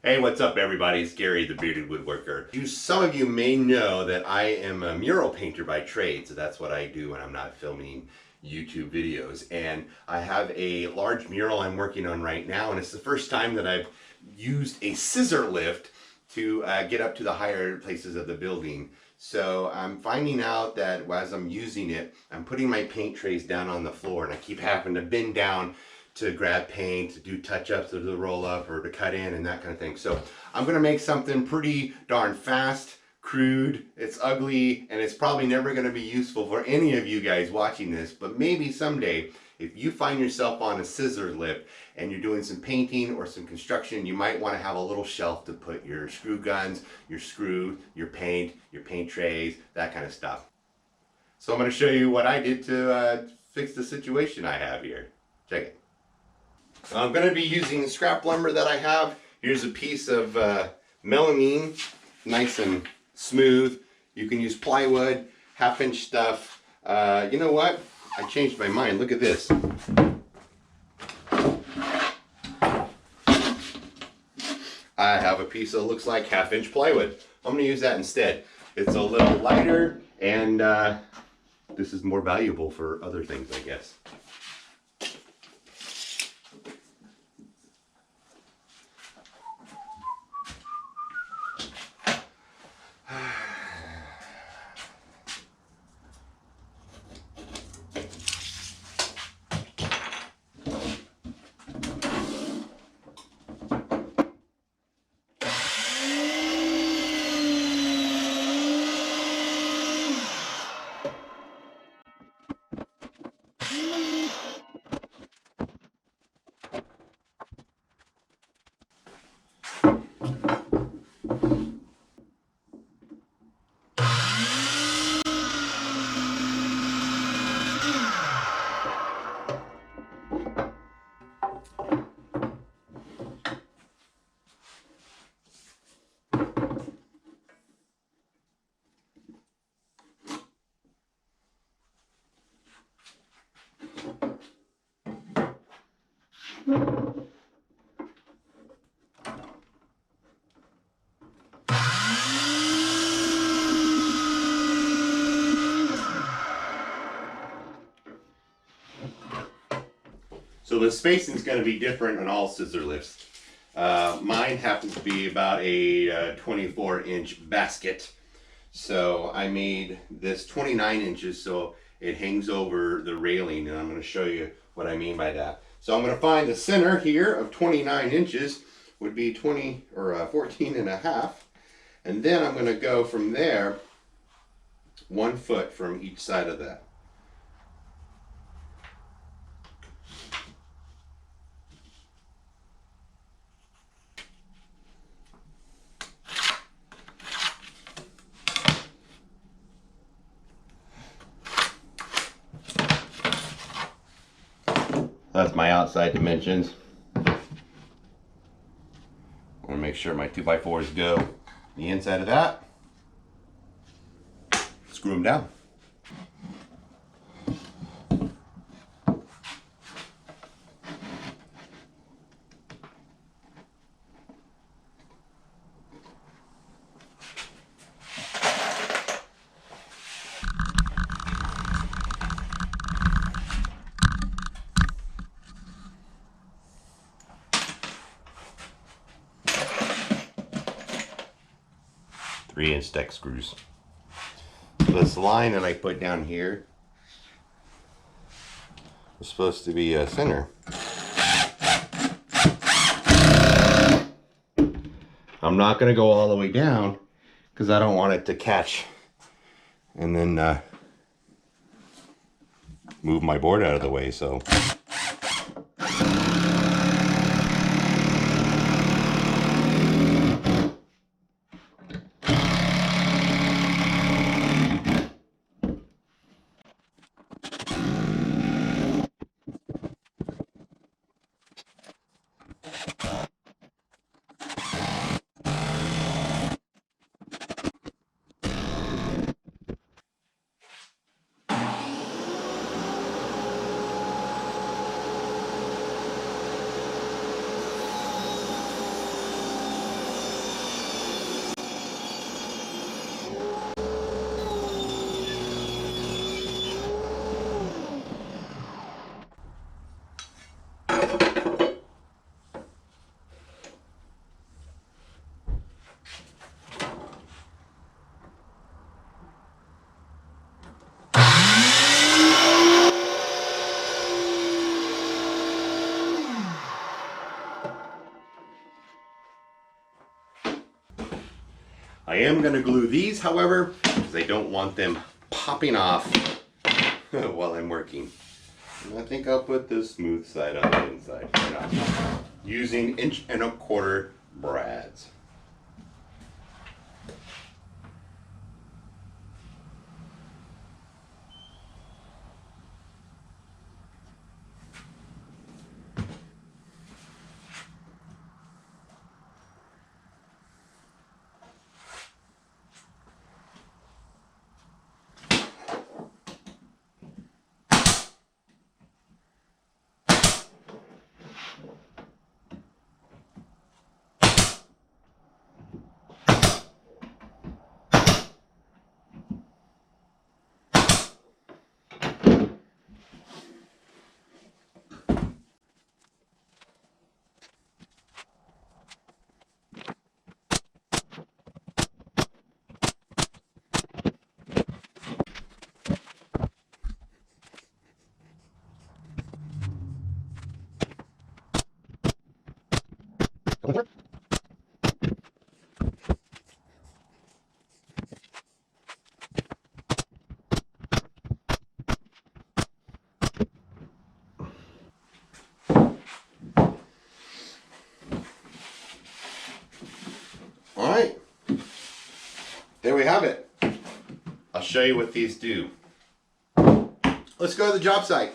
Hey, what's up everybody? It's Gary, the Bearded Woodworker. Some of you may know that I am a mural painter by trade, so that's what I do when I'm not filming YouTube videos. And I have a large mural I'm working on right now, and it's the first time that I've used a scissor lift to get up to the higher places of the building. So I'm finding out that as I'm using it, I'm putting my paint trays down on the floor, and I keep having to bend down to grab paint, to do touch-ups, or to roll up, or to cut in, and that kind of thing. So I'm gonna make something pretty darn fast, crude, it's ugly, and it's probably never gonna be useful for any of you guys watching this, but maybe someday, if you find yourself on a scissor lift and you're doing some painting or some construction, you might wanna have a little shelf to put your screw guns, your screw, your paint trays, that kind of stuff. So I'm gonna show you what I did to fix the situation I have here. Check it. I'm going to be using the scrap lumber that I have. Here's a piece of melamine, nice and smooth. You can use plywood, half-inch stuff. You know what? I changed my mind. Look at this. I have a piece that looks like half-inch plywood. I'm going to use that instead. It's a little lighter, and this is more valuable for other things, I guess. So the spacing is going to be different on all scissor lifts. Mine happens to be about a 24-inch basket. So I made this 29 inches so it hangs over the railing, and I'm going to show you what I mean by that. So I'm going to find the center here of 29 inches would be 14 and a half. And then I'm going to go from there 1 foot from each side of that. That's my outside dimensions. I want to make sure my 2x4s go the inside of that. Screw them down. Three-inch deck screws. This line that I put down here is supposed to be a center. I'm not going to go all the way down because I don't want it to catch and then move my board out of the way. So I am going to glue these, however, because I don't want them popping off while I'm working. And I think I'll put the smooth side on the inside. Using 1¼ inch brads. All right, there we have it. I'll show you what these do. Let's go to the job site.